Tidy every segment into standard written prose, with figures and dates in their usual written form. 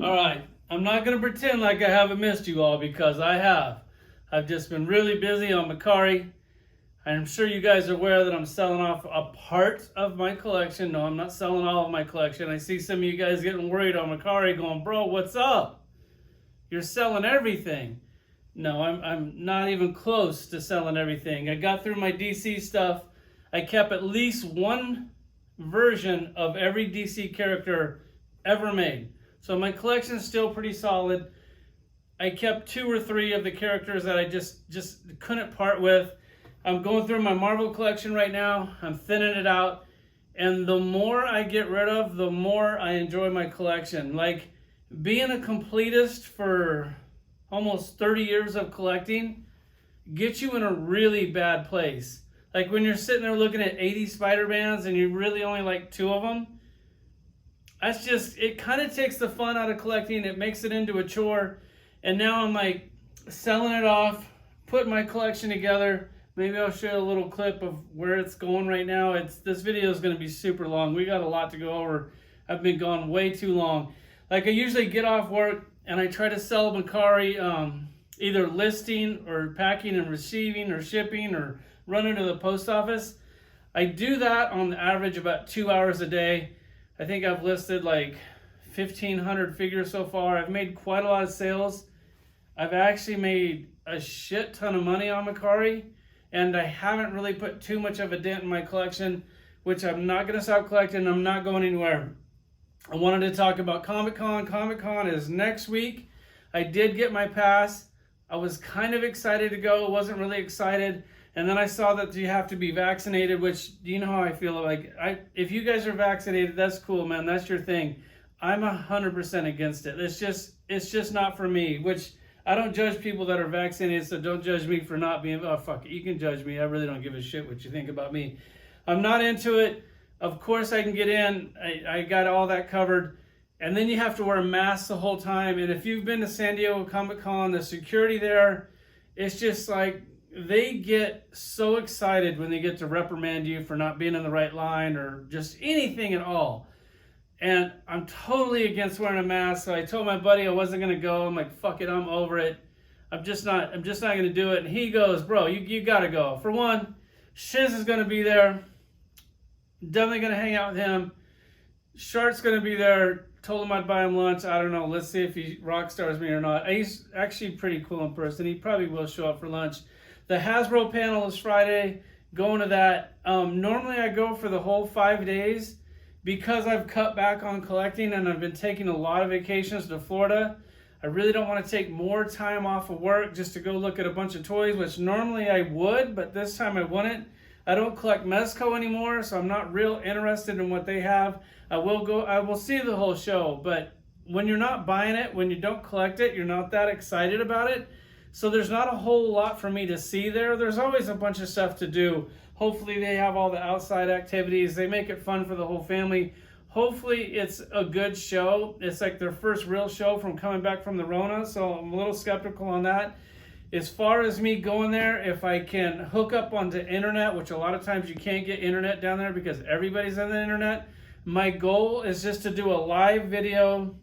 All right, I'm not going to pretend like I haven't missed you all because I have. I've just been really busy on Macari. I'm sure you guys are aware that I'm selling off a part of my collection. No, I'm not selling all of my collection. I see some of you guys getting worried on Macari going, bro, what's up? You're selling everything. No, I'm not even close to selling everything. I got through my DC stuff. I kept at least one version of every DC character ever made. So my collection is still pretty solid. I kept 2 or 3 of the characters that I just couldn't part with. I'm going through my Marvel collection right now. I'm thinning it out. And the more I get rid of, the more I enjoy my collection. Like, being a completist for almost 30 years of collecting gets you in a really bad place. Like when you're sitting there looking at 80 Spider-Mans and you really only like 2 of them, that's just, it kind of takes the fun out of collecting. It makes it into a chore. And now I'm like selling it off, putting my collection together. Maybe I'll show you a little clip of where it's going right now. This video is going to be super long. We got a lot to go over. I've been gone way too long. Like I usually get off work and I try to sell Macari, either listing or packing and receiving or shipping or running to the post office. I do that on the average about 2 hours a day. I think I've listed like 1,500 figures so far. I've made quite a lot of sales. I've actually made a shit ton of money on Macari, and I haven't really put too much of a dent in my collection, which I'm not going to stop collecting. I'm not going anywhere. I wanted to talk about Comic-Con. Comic-Con is next week. I did get my pass. I was kind of excited to go. Wasn't really excited. And then I saw that you have to be vaccinated, which, you know how I feel. Like, if you guys are vaccinated, that's cool, man. That's your thing. I'm 100% against it. It's just not for me, which I don't judge people that are vaccinated, so don't judge me for not being, oh, fuck it. You can judge me. I really don't give a shit what you think about me. I'm not into it. Of course I can get in. I got all that covered. And then you have to wear a mask the whole time. And if you've been to San Diego Comic-Con, the security there, it's just like, they get so excited when they get to reprimand you for not being in the right line or just anything at all. And I'm totally against wearing a mask. So I told my buddy I wasn't going to go. I'm like, fuck it, I'm over it. I'm just not going to do it. And he goes, bro, you got to go. For one, Shiz is going to be there. Definitely going to hang out with him. Shark's going to be there. Told him I'd buy him lunch. I don't know. Let's see if he rock stars me or not. He's actually pretty cool in person. He probably will show up for lunch. The Hasbro panel is Friday. Going to that. Normally I go for the whole 5 days. Because I've cut back on collecting and I've been taking a lot of vacations to Florida, I really don't want to take more time off of work just to go look at a bunch of toys, which normally I would, but this time I wouldn't. I don't collect Mezco anymore, so I'm not real interested in what they have. I will see the whole show, but when you're not buying it, when you don't collect it, you're not that excited about it. So there's not a whole lot for me to see there. There's always a bunch of stuff to do. Hopefully they have all the outside activities. They make it fun for the whole family. Hopefully it's a good show. It's like their first real show from coming back from the Rona, so I'm a little skeptical on that. As far as me going there, if I can hook up onto internet, which a lot of times you can't get internet down there because everybody's on the internet, my goal is just to do a live video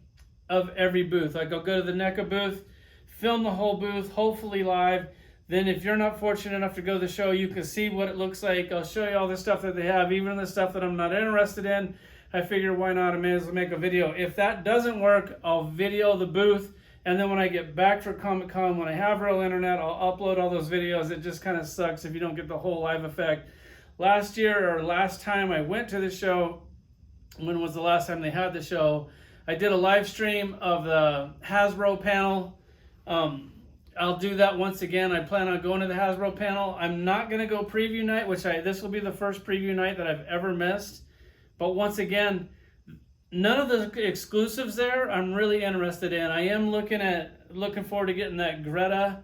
of every booth. Like I'll go to the NECA booth, film the whole booth, hopefully live. Then if you're not fortunate enough to go to the show, you can see what it looks like. I'll show you all the stuff that they have, even the stuff that I'm not interested in. I figure why not, I may as well make a video. If that doesn't work, I'll video the booth. And then when I get back for Comic-Con, when I have real internet, I'll upload all those videos. It just kind of sucks if you don't get the whole live effect. Last year or last time I went to the show, when was the last time they had the show, I did a live stream of the Hasbro panel. I'll do that once again. I plan on going to the Hasbro panel. I'm not going to go preview night, this will be the first preview night that I've ever missed. But once again, none of the exclusives there I'm really interested in. I am looking forward to getting that Greta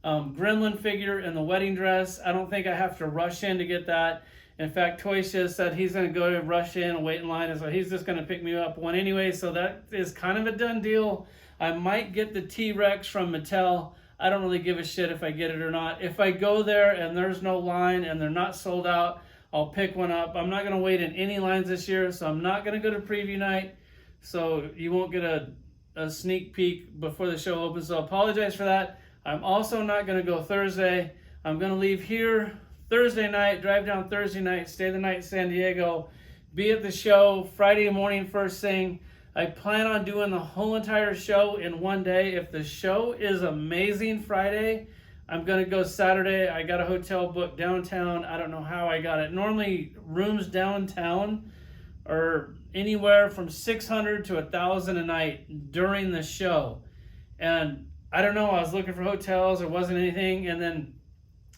Gremlin figure in the wedding dress. I don't think I have to rush in to get that. In fact, Toysha said he's going to go and rush in and wait in line, and so he's just going to pick me up one anyway. So that is kind of a done deal. I might get the T-Rex from Mattel. I don't really give a shit if I get it or not. If I go there and there's no line and they're not sold out, I'll pick one up. I'm not going to wait in any lines this year, so I'm not going to go to preview night. So you won't get a a sneak peek before the show opens, so I apologize for that. I'm also not going to go Thursday. I'm going to leave here Thursday night, drive down Thursday night, stay the night in San Diego, be at the show Friday morning first thing. I plan on doing the whole entire show in one day. If the show is amazing Friday, I'm going to go Saturday. I got a hotel booked downtown. I don't know how I got it. Normally, rooms downtown are anywhere from $600 to $1,000 a night during the show. And I don't know, I was looking for hotels. There wasn't anything. And then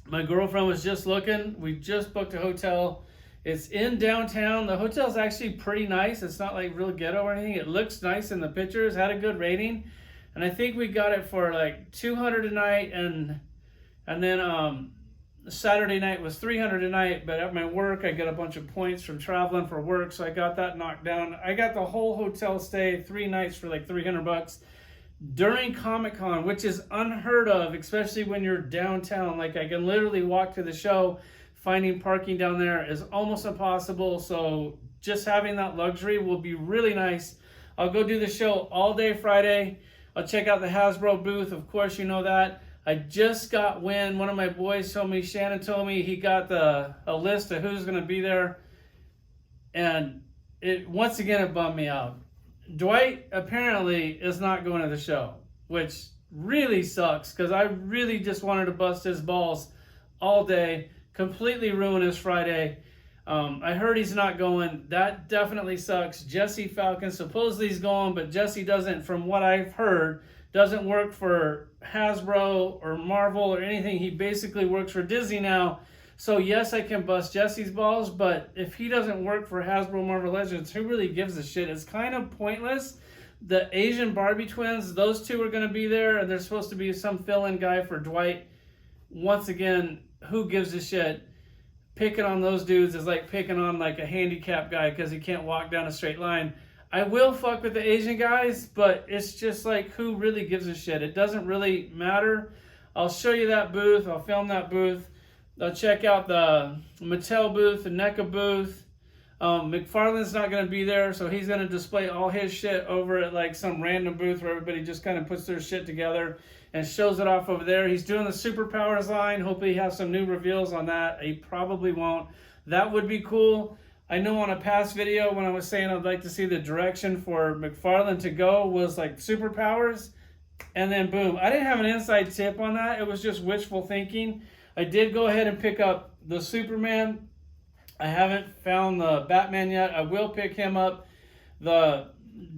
my girlfriend was just looking. We just booked a hotel. It's in downtown. The hotel's actually pretty nice. It's not like real ghetto or anything. It looks nice in the pictures, had a good rating. And I think we got it for like $200 a night, and then Saturday night was $300 a night. But at my work, I get a bunch of points from traveling for work, so I got that knocked down. I got the whole hotel stay, 3 nights for like $300 during Comic-Con, which is unheard of, especially when you're downtown. Like, I can literally walk to the show. Finding parking down there is almost impossible, so just having that luxury will be really nice. I'll go do the show all day Friday. I'll check out the Hasbro booth. Of course, you know that. I just got wind. One of my boys told me, Shannon told me, he got a list of who's going to be there. And once again, it bummed me out. Dwight apparently is not going to the show, which really sucks because I really just wanted to bust his balls all day. Completely ruin his Friday. I heard he's not going. That definitely sucks. Jesse Falcon, supposedly he's going, but Jesse doesn't, from what I've heard, doesn't work for Hasbro or Marvel or anything. He basically works for Disney now. So yes, I can bust Jesse's balls, but if he doesn't work for Hasbro Marvel Legends, who really gives a shit? It's kind of pointless. The Asian Barbie twins, those two are going to be there, and there's supposed to be some fill-in guy for Dwight. Once again, who gives a shit? Picking on those dudes is like picking on like a handicapped guy because he can't walk down a straight line. I will fuck with the Asian guys, but it's just like, who really gives a shit? It doesn't really matter. I'll show you that booth. I'll film that booth. I'll check out the Mattel booth, the NECA booth. McFarlane's not going to be there, so he's going to display all his shit over at like some random booth where everybody just kind of puts their shit together and shows it off over there. He's doing the Superpowers line. Hopefully he has some new reveals on that. He probably won't. That would be cool. I know on a past video when I was saying I'd like to see the direction for McFarlane to go was like Superpowers, and then boom. I didn't have an inside tip on that. It was just wishful thinking. I did go ahead and pick up the Superman. I haven't found the Batman yet. I will pick him up. The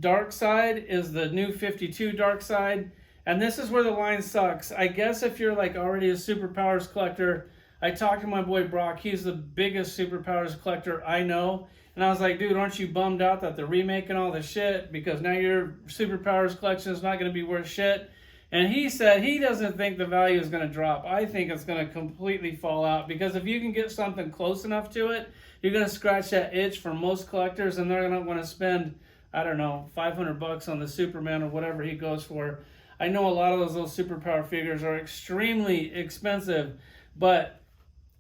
Dark Side is the new 52 Dark Side. And this is where the line sucks. I guess if you're like already a Superpowers collector, I talked to my boy Brock. He's the biggest Superpowers collector I know. And I was like, dude, aren't you bummed out that they're remaking all this shit? Because now your Superpowers collection is not going to be worth shit. And he said he doesn't think the value is going to drop. I think it's going to completely fall out. Because if you can get something close enough to it, you're going to scratch that itch for most collectors. And they're going to want to spend, I don't know, $500 on the Superman or whatever he goes for. I know a lot of those little superpower figures are extremely expensive, but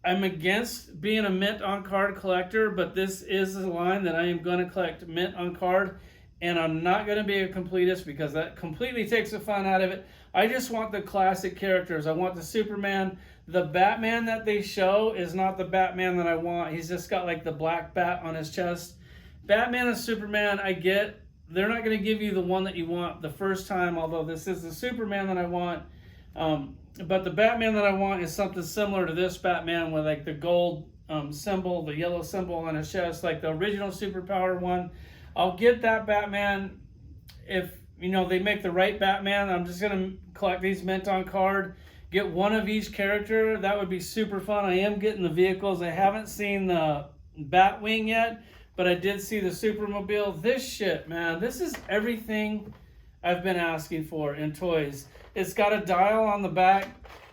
I'm against being a mint on card collector, but this is the line that I am going to collect mint on card, and I'm not going to be a completist because that completely takes the fun out of it. I just want the classic characters. I want the Superman. The Batman that they show is not the Batman that I want. He's just got like the black bat on his chest. Batman and Superman, I get. They're not going to give you the one that you want the first time, although this is the Superman that I want. But the Batman that I want is something similar to this Batman with like the gold symbol, the yellow symbol on his chest, like the original Superpower one. I'll get that Batman if, you know, they make the right Batman. I'm just going to collect these mint on card, get one of each character. That would be super fun. I am getting the vehicles. I haven't seen the Batwing yet, but I did see the Supermobile. This shit, man, this is everything I've been asking for in toys. It's got a dial on the back.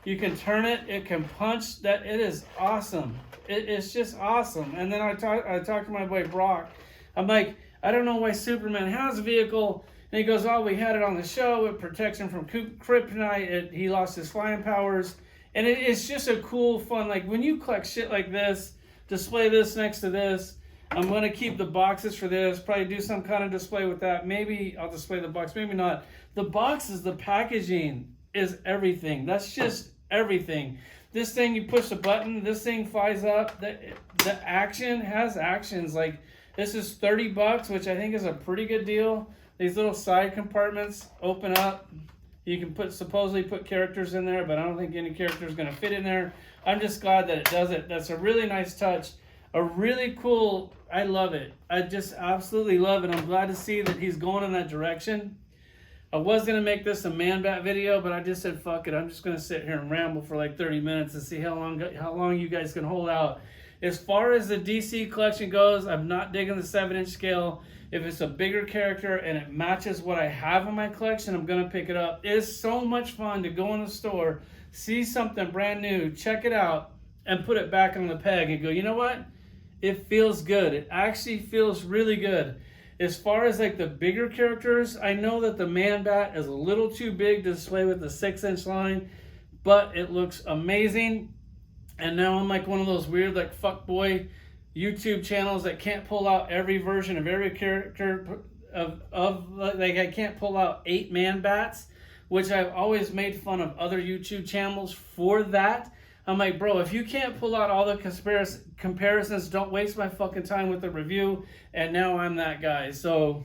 You can turn it. It can punch. That it is awesome. It's just awesome. And then I talked to my boy Brock. I'm like, I don't know why Superman has a vehicle. And he goes, oh, we had it on the show. It protects him from kryptonite. He lost his flying powers. And it's just a cool, fun, like when you collect shit like this, display this next to this. I'm going to keep the boxes for this, probably do some kind of display with that. Maybe I'll display the box, maybe not. The boxes, the packaging is everything. That's just everything. This thing, you push the button, this thing flies up. The action has actions. Like, this is $30, which I think is a pretty good deal. These little side compartments open up. You can supposedly put characters in there, but I don't think any character is going to fit in there. I'm just glad that it does it. That's a really nice touch. A really cool, I love it. I just absolutely love it. I'm glad to see that he's going in that direction. I was going to make this a Man Bat video, but I just said, fuck it. I'm just going to sit here and ramble for like 30 minutes and see how long you guys can hold out. As far as the DC collection goes, I'm not digging the 7-inch scale. If it's a bigger character and it matches what I have in my collection, I'm going to pick it up. It is so much fun to go in the store, see something brand new, check it out, and put it back on the peg and go, you know what? It feels good. It actually feels really good. As far as like the bigger characters, I know that the Man Bat is a little too big to display with the 6-inch line, but it looks amazing. And now I'm like one of those weird like fuckboy YouTube channels that can't pull out every version of every character like I can't pull out 8 Man Bats, which I've always made fun of other YouTube channels for that. I'm like, bro, if you can't pull out all the comparisons, don't waste my fucking time with the review. And now I'm that guy. So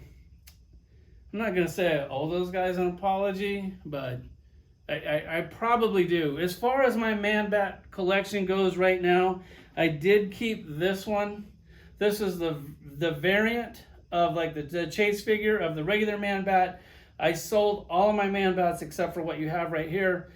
I'm not going to say I owe those guys an apology, but I probably do. As far as my Man Bat collection goes right now, I did keep this one. This is the variant of like the chase figure of the regular Man Bat. I sold all of my Man Bats except for what you have right here,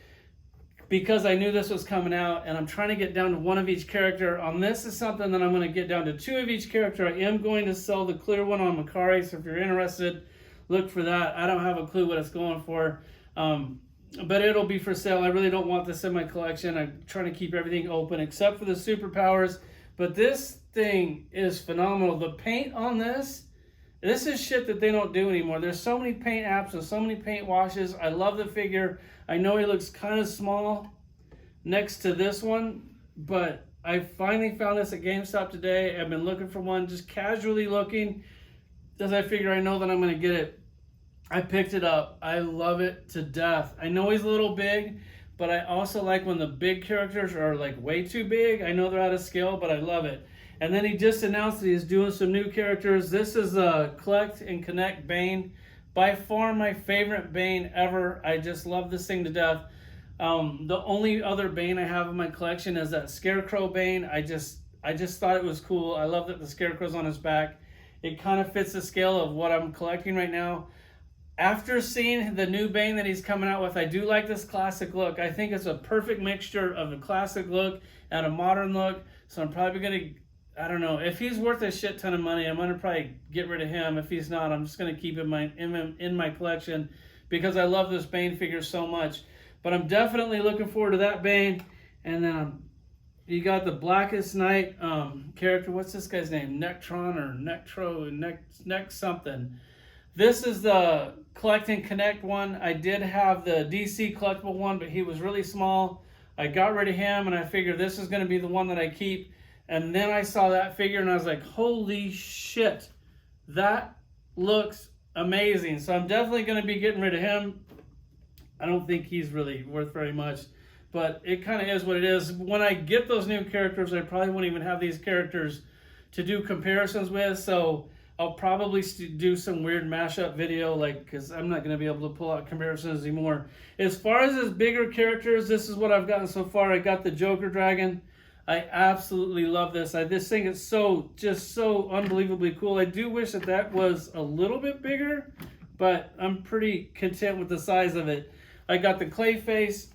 because I knew this was coming out, and I'm trying to get down to 1 of each character. On this is something that I'm going to get down to 2 of each character. I am going to sell the clear one on Macari, so if you're interested, look for that. I don't have a clue what it's going for, but it'll be for sale. I really don't want this in my collection. I'm trying to keep everything open except for the superpowers, but this thing is phenomenal. The paint on this is shit that they don't do anymore. There's so many paint apps and so many paint washes. I love the figure. I know he looks kind of small next to this one, but I finally found this at GameStop today. I've been looking for one, just casually looking, as I figure I know that I'm going to get it. I picked it up. I love it to death. I know he's a little big, but I also like when the big characters are like way too big. I know they're out of scale, but I love it. And then he just announced that he's doing some new characters. This is a Collect and Connect Bane. By far my favorite Bane ever. I just love this thing to death. The only other Bane I have in my collection is that Scarecrow Bane. I just thought it was cool. I love that the Scarecrow's on his back. It kind of fits the scale of what I'm collecting right now. After seeing the new Bane that he's coming out with, I do like this classic look. I think it's a perfect mixture of a classic look and a modern look. So I'm probably going to, I don't know, if he's worth a shit ton of money, I'm going to probably get rid of him. If he's not, I'm just going to keep him in my collection because I love this Bane figure so much. But I'm definitely looking forward to that Bane. And then you got the Blackest Knight character. What's this guy's name? Nectron or Nectro, Nec something. This is the Collect and Connect one. I did have the DC collectible one, but he was really small. I got rid of him, and I figured this is going to be the one that I keep. And then I saw that figure, and I was like, holy shit, that looks amazing. So I'm definitely going to be getting rid of him. I don't think he's really worth very much, but it kind of is what it is. When I get those new characters, I probably won't even have these characters to do comparisons with, so I'll probably do some weird mashup video, like, because I'm not going to be able to pull out comparisons anymore. As far as his bigger characters, this is what I've gotten so far. I got the Joker Dragon. I absolutely love this. This thing is just so unbelievably cool. I do wish that was a little bit bigger, but I'm pretty content with the size of it. I got the clay face.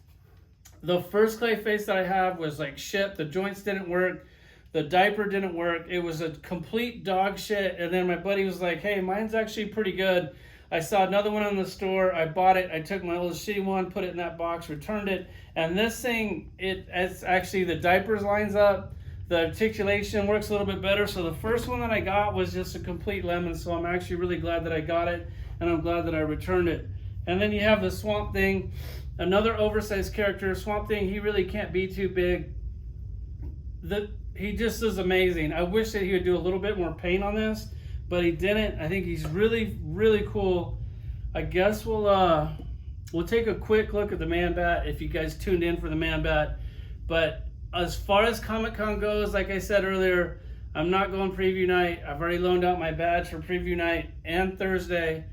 The first clay face that I have was like shit. The joints didn't work. The diaper didn't work. It was a complete dog shit. And then my buddy was like, hey, mine's actually pretty good. I saw another one in the store. I bought it. I took my old shitty one, put it in that box, returned it. And this thing, it's actually, the diapers lines up. The articulation works a little bit better. So the first one that I got was just a complete lemon. So I'm actually really glad that I got it. And I'm glad that I returned it. And then you have the Swamp Thing, another oversized character. Swamp Thing, he really can't be too big. he just is amazing. I wish that he would do a little bit more paint on this, but he didn't. I think he's really, really cool. I guess we'll take a quick look at the Man Bat if you guys tuned in for the Man Bat. But as far as Comic-Con goes, like I said earlier, I'm not going preview night. I've already loaned out my badge for preview night and Thursday.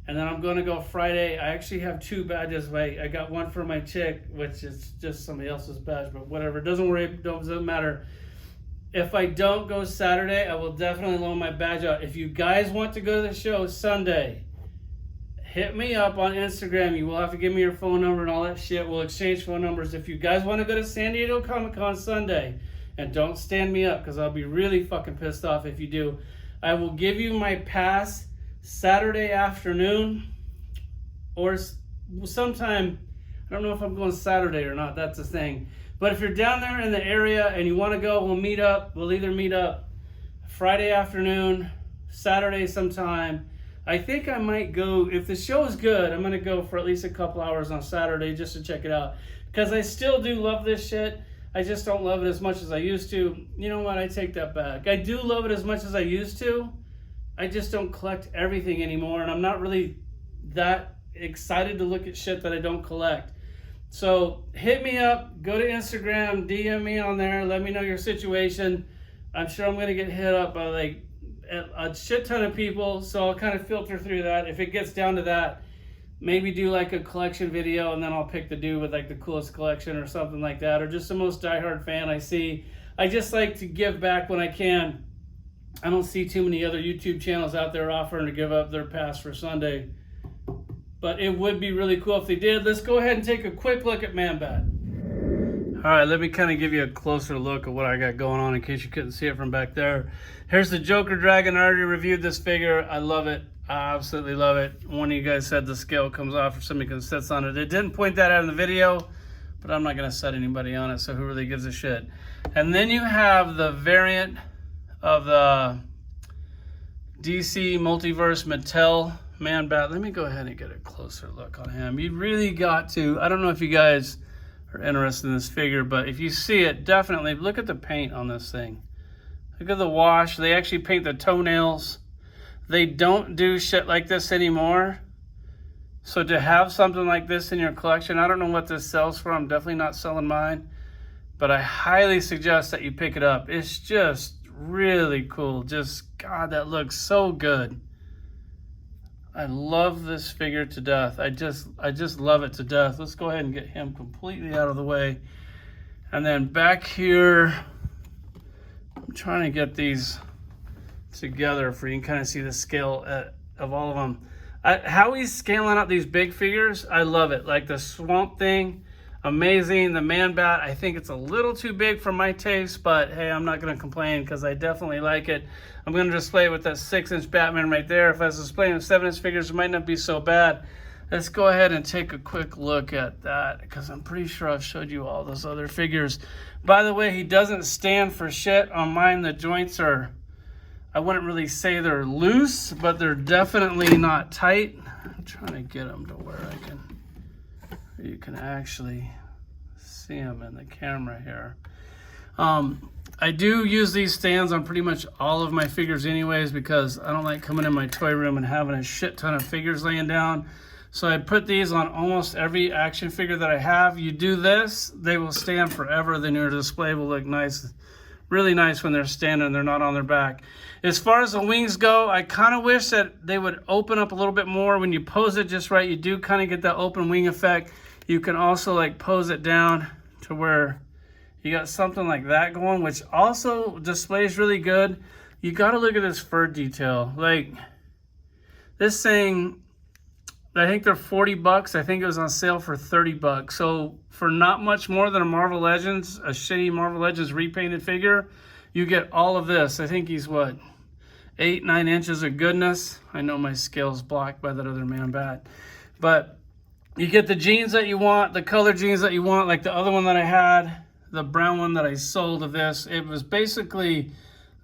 And then I'm going to go Friday. I actually have 2 badges. Wait, I got one for my chick, which is just somebody else's badge, but whatever. Doesn't matter. If I don't go Saturday, I will definitely loan my badge out. If you guys want to go to the show Sunday, hit me up on Instagram. You will have to give me your phone number and all that shit. We'll exchange phone numbers. If you guys want to go to San Diego Comic-Con Sunday, and don't stand me up because I'll be really fucking pissed off if you do, I will give you my pass Saturday afternoon or sometime. I don't know if I'm going Saturday or not. That's the thing. But if you're down there in the area and you want to go, we'll meet up. We'll either meet up Friday afternoon, Saturday sometime. I think I might go, if the show is good, I'm going to go for at least a couple hours on Saturday just to check it out. Because I still do love this shit. I just don't love it as much as I used to. You know what? I take that back. I do love it as much as I used to. I just don't collect everything anymore. And I'm not really that excited to look at shit that I don't collect. So hit me up. Go to Instagram. DM me on there. Let me know your situation. I'm sure I'm going to get hit up by like a shit ton of people. So I'll kind of filter through that. If it gets down to that, maybe do like a collection video, and then I'll pick the dude with like the coolest collection or something like that, or just the most diehard fan I see. I just like to give back when I can. I don't see too many other YouTube channels out there offering to give up their pass for Sunday, but it would be really cool if they did. Let's go ahead and take a quick look at Man Bat. All right, let me kind of give you a closer look at what I got going on in case you couldn't see it from back there. Here's the Joker Dragon. I already reviewed this figure. I love it. I absolutely love it. One of you guys said the scale comes off if somebody can sit on it. It didn't point that out in the video, but I'm not going to set anybody on it, so who really gives a shit? And then you have the variant of the DC Multiverse Mattel Man Bat. Let me go ahead and get a closer look on him. You really got to, I don't know if you guys are interested in this figure, but if you see it, definitely look at the paint on this thing. Look at the wash. They actually paint the toenails. They don't do shit like this anymore. So to have something like this in your collection, I don't know what this sells for. I'm definitely not selling mine, but I highly suggest that you pick it up. It's just really cool. Just, God, that looks so good. I love this figure to death. I just love it to death. Let's go ahead and get him completely out of the way. And then back here, I'm trying to get these together for you can kind of see the scale of all of them. How he's scaling up these big figures, I love it. Like the Swamp Thing, amazing. The Man Bat, I think it's a little too big for my taste, but hey, I'm not going to complain because I definitely like it. I'm going to display it with that 6-inch Batman right there. If I was displaying with 7-inch figures, it might not be so bad. Let's go ahead and take a quick look at that because I'm pretty sure I've showed you all those other figures. By the way, he doesn't stand for shit. On mine, the joints are, I wouldn't really say they're loose, but they're definitely not tight. I'm trying to get them to where you can actually see them in the camera here. I do use these stands on pretty much all of my figures anyways because I don't like coming in my toy room and having a shit ton of figures laying down. So I put these on almost every action figure that I have. You do this, they will stand forever. Then your display will look nice. Really nice when they're standing, they're not on their back. As far as the wings go, I kind of wish that they would open up a little bit more. When you pose it just right, you do kind of get that open wing effect. You can also like pose it down to where you got something like that going, which also displays really good. You got to look at this fur detail. Like this thing, I think they're $40. I think it was on sale for $30. So for not much more than a Marvel Legends, a shitty Marvel Legends repainted figure, you get all of this. I think he's what, 8-9 inches of goodness. I know my scale's blocked by that other Man Bat, but you get the jeans that you want, the color jeans that you want, like the other one that I had, the brown one that I sold of this. It was basically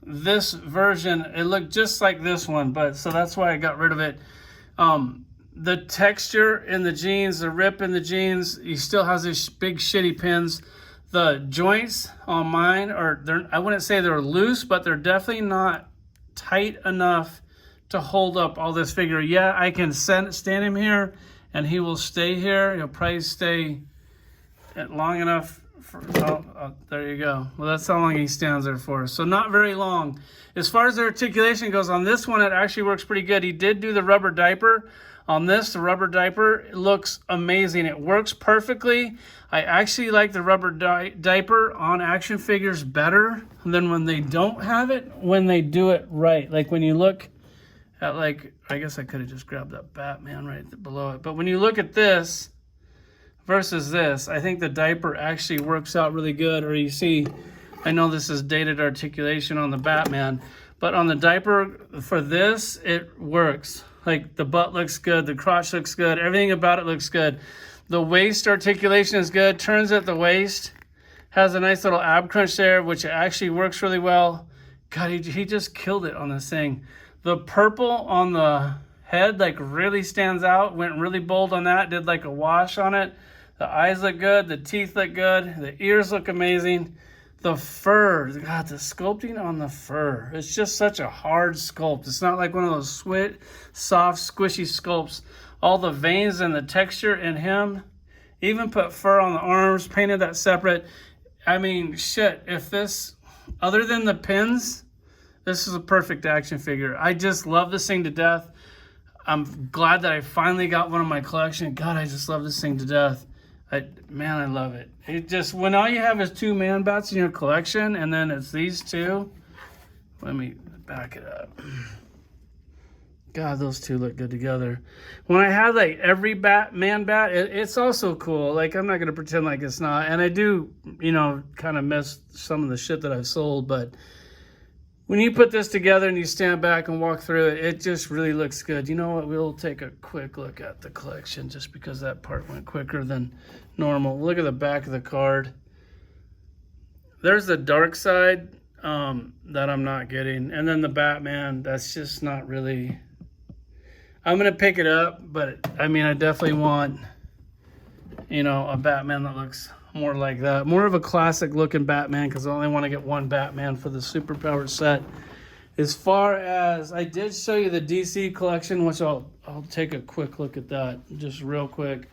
this version. It looked just like this one, but so that's why I got rid of it. The texture in the jeans, the rip in the jeans, he still has these big shitty pins. The joints on mine are, I wouldn't say they're loose, but they're definitely not tight enough to hold up all this figure. Yeah, I can stand him here and he will stay here. He'll probably stay long enough for, there you go. Well, that's how long he stands there for. So not very long. As far as the articulation goes, on this one, it actually works pretty good. He did do the rubber diaper. On this, the rubber diaper, it looks amazing. It works perfectly. I actually like the rubber diaper on action figures better than when they don't have it, when they do it right. Like when you look at, like, I guess I could have just grabbed that Batman right below it. But when you look at this versus this, I think the diaper actually works out really good. Or you see, I know this is dated articulation on the Batman, but on the diaper for this, it works. Like the butt looks good, the crotch looks good, everything about it looks good. The waist articulation is good, turns at the waist, has a nice little ab crunch there, which actually works really well. God, he just killed it on this thing. The purple on the head like really stands out, went really bold on that, did like a wash on it. The eyes look good, the teeth look good, the ears look amazing. The fur, God, the sculpting on the fur. It's just such a hard sculpt. It's not like one of those soft, squishy sculpts. All the veins and the texture in him. Even put fur on the arms, painted that separate. I mean, shit, if this, other than the pins, this is a perfect action figure. I just love this thing to death. I'm glad that I finally got one in my collection. God, I just love this thing to death. Man, I love it. It just, when all you have is 2 Man Bats in your collection, and then it's these 2. Let me back it up. God, those 2 look good together. When I had like every Man Bat, it's also cool. Like, I'm not gonna pretend like it's not. And I do, you know, kind of miss some of the shit that I've sold, but when you put this together and you stand back and walk through it, it just really looks good. You know what? We'll take a quick look at the collection just because that part went quicker than normal. Look at the back of the card. There's the dark side that I'm not getting. And then the Batman, that's just not really... I'm going to pick it up, but I mean, I definitely want, you know, a Batman that looks more like that. More of a classic looking Batman, because I only want to get one Batman for the superpowered set. As far as, I did show you the DC collection, which I'll take a quick look at that just real quick.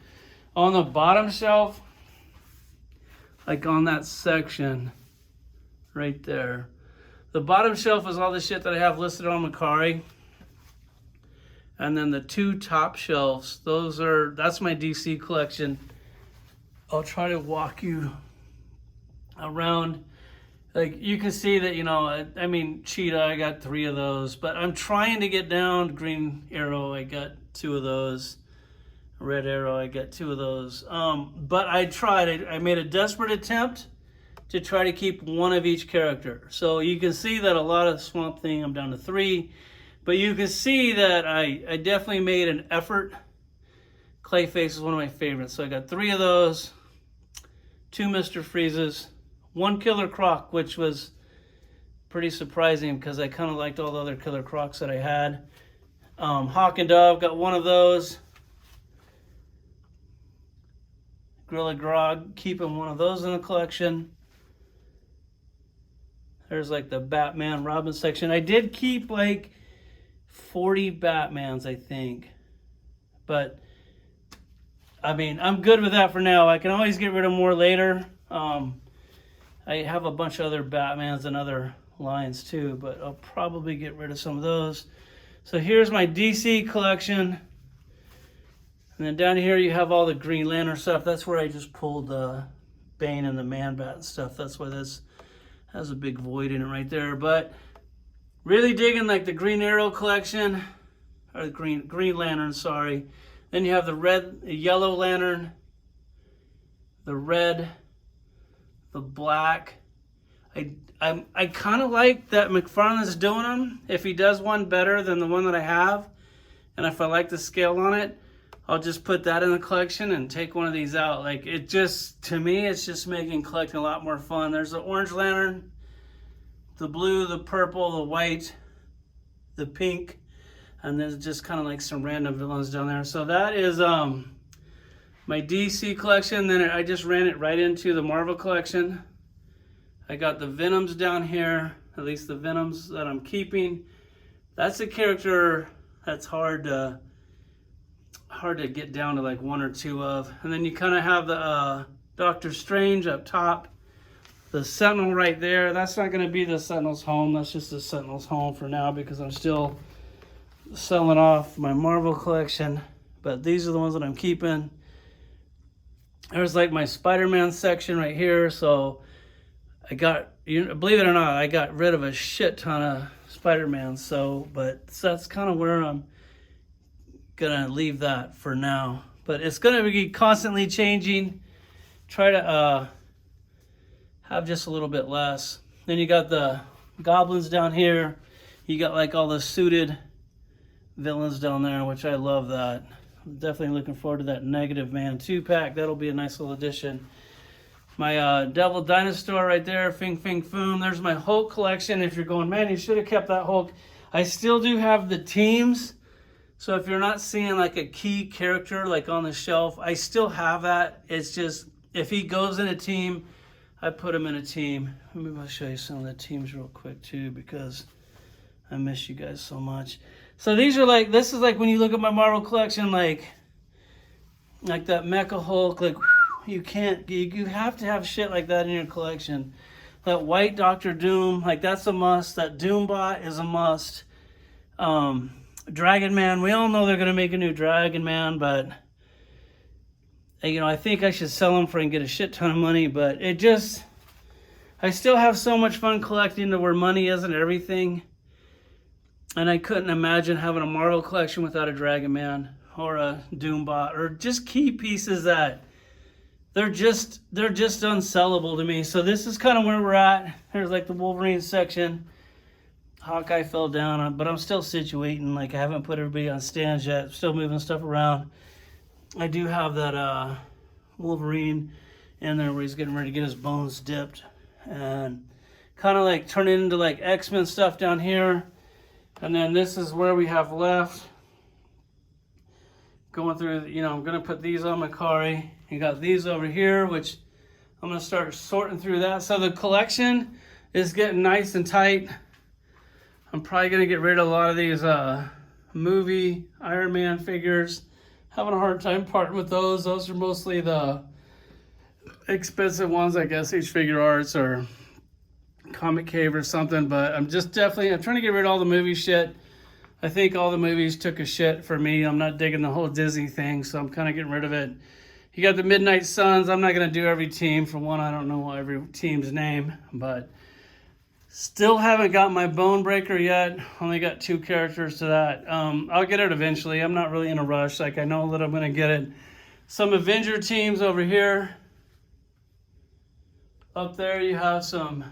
On the bottom shelf, like on that section right there, the bottom shelf is all the shit that I have listed on Macari. And then the 2 top shelves, that's my DC collection. I'll try to walk you around. Like, you can see that, you know, I mean, Cheetah, I got 3 of those, but I'm trying to get down. Green Arrow, I got 2 of those. Red Arrow, I got 2 of those. But I tried, I made a desperate attempt to try to keep 1 of each character. So you can see that a lot of Swamp Thing, I'm down to 3. But you can see that I definitely made an effort. Clayface is one of my favorites. So I got 3 of those, 2 Mr. Freezes, 1 Killer Croc, which was pretty surprising because I kind of liked all the other Killer Crocs that I had. Hawk and Dove, got 1 of those. Gorilla Grog, keeping 1 of those in the collection. There's like the Batman Robin section. I did keep like 40 Batmans, I think. But, I mean, I'm good with that for now. I can always get rid of more later. I have a bunch of other Batmans and other lines too, but I'll probably get rid of some of those. So here's my DC collection. And then down here you have all the Green Lantern stuff. That's where I just pulled the Bane and the Man Bat and stuff. That's why this has a big void in it right there. But really digging like the Green Arrow collection, or the Green Lantern, sorry. Then you have the Yellow Lantern, the red, the black. I kind of like that McFarlane's doing them. If he does one better than the one that I have, and if I like the scale on it, I'll just put that in the collection and take one of these out. Like, it just, to me, it's just making collecting a lot more fun. There's the Orange Lantern, the blue, the purple, the white, the pink, and there's just kind of like some random villains down there. So that is my DC collection. Then I just ran it right into the Marvel collection. I got the Venoms down here, at least the Venoms that I'm keeping. That's a character that's hard to get down to like one or two of. And then you kind of have the Doctor Strange up top. The Sentinel right there. That's not going to be the Sentinel's home. That's just the Sentinel's home for now because I'm still selling off my Marvel collection. But these are the ones that I'm keeping. There's like my Spider-Man section right here. So I got, believe it or not, I got rid of a shit ton of Spider-Man. But that's kind of where I'm gonna leave that for now. But it's gonna be constantly changing. Try to have just a little bit less. Then you got the goblins down here. You got like all the suited villains down there, which I love that. I'm definitely looking forward to that Negative Man 2-pack. That'll be a nice little addition. My Devil Dinosaur right there, Fing Fing Foom. There's my Hulk collection. If you're going, man, you should have kept that Hulk. I still do have the teams. So if you're not seeing like a key character like on the shelf, I still have that. It's just, if he goes in a team, I put him in a team. Maybe I'll show you some of the teams real quick too, because I miss you guys so much. So these are like, this is like when you look at my Marvel collection, like that Mecha Hulk, like you can't, you have to have shit like that in your collection. That white Doctor Doom, like that's a must. That Doombot is a must. Dragon Man, we all know they're going to make a new Dragon Man, but I think I should sell them for and get a shit ton of money, but I still have so much fun collecting to where money isn't everything. And I couldn't imagine having a Marvel collection without a Dragon Man or a Doombot or just key pieces that they're just unsellable to me. So this is kind of where we're at. There's like the Wolverine section. Hawkeye fell down, but I'm still situating. Like I haven't put everybody on stands yet. Still moving stuff around. I do have that Wolverine in there where he's getting ready to get his bones dipped. And kind of like turn it into like X-Men stuff down here. And then this is where we have left. Going through, I'm going to put these on Makari. You got these over here, which I'm going to start sorting through that. So the collection is getting nice and tight. I'm probably going to get rid of a lot of these movie Iron Man figures. Having a hard time parting with those. Those are mostly the expensive ones, I guess, Each Figure Arts or Comic Cave or something. But I'm trying to get rid of all the movie shit. I think all the movies took a shit for me. I'm not digging the whole Disney thing, so I'm kind of getting rid of it. You got the Midnight Suns. I'm not going to do every team. For one, I don't know every team's name, but still haven't got my Bone Breaker yet. Only got 2 characters to that. I'll get it eventually. I'm not really in a rush. Like, I know that I'm going to get it. Some Avenger teams over here. Up there you have some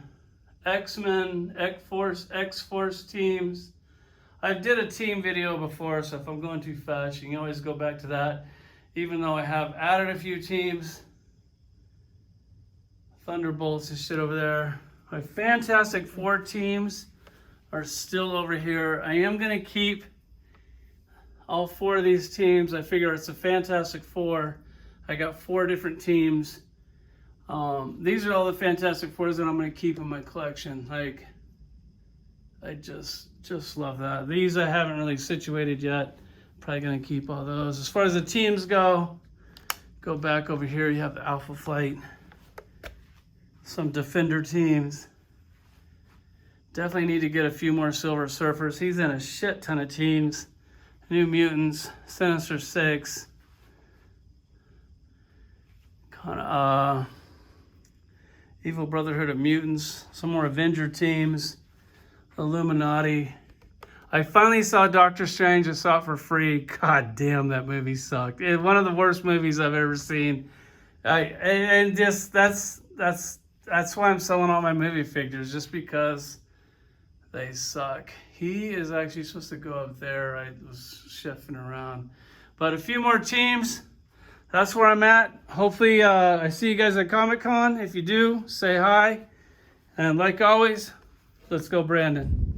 X-Men, X-Force teams. I did a team video before, so if I'm going too fast, you can always go back to that. Even though I have added a few teams. Thunderbolts and shit over there. My Fantastic Four teams are still over here. I am going to keep all 4 of these teams. I figure it's a Fantastic Four. I got 4 different teams. These are all the Fantastic Fours that I'm going to keep in my collection. Like, I just love that. These I haven't really situated yet. Probably going to keep all those. As far as the teams go back over here. You have the Alpha Flight. Some Defender teams. Definitely need to get a few more Silver Surfers. He's in a shit ton of teams. New Mutants, Sinister Six. Evil Brotherhood of Mutants. Some more Avenger teams. Illuminati. I finally saw Doctor Strange. I saw it for free. God damn, that movie sucked. It's one of the worst movies I've ever seen. That's why I'm selling all my movie figures, just because they suck. He is actually supposed to go up there. I was shifting around. But a few more teams. That's where I'm at. Hopefully I see you guys at Comic-Con. If you do, say hi. And like always, let's go Brandon.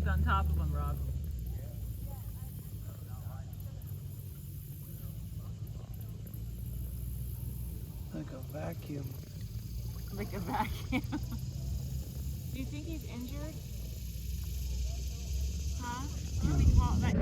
He's on top of him, Rob. Like a vacuum. Like a vacuum. Do you think he's injured? Huh? Can we call that?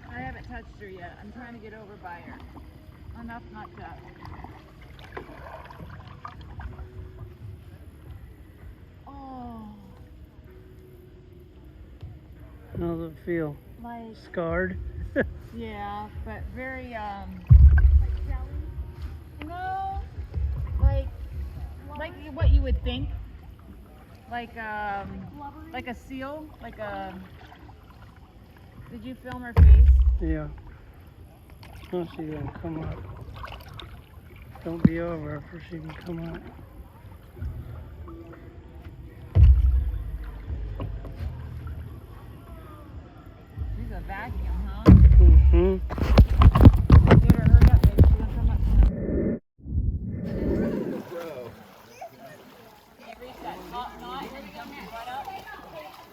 I haven't touched her yet. I'm trying to get over by her. Enough not to. Oh. How does it feel? Like, Scarred? yeah, but very, Like jelly? no, like what you would think. Like, Blubbery? like a seal, like a, did you film her face? Yeah. Oh, she's gonna come up. Don't be over her she can come up. She's a vacuum, huh? Mm-hmm. Get her, hurry up, baby. She's gonna come up soon. You reach that top knot and jump right up.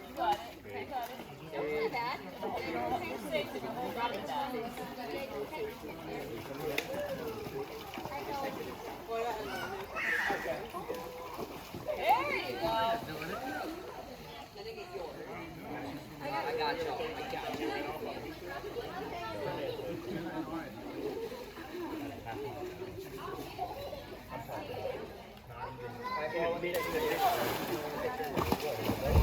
You got it. You got it. Don't do that. You're safe if you hold on to that. There you go. I got you. I got you.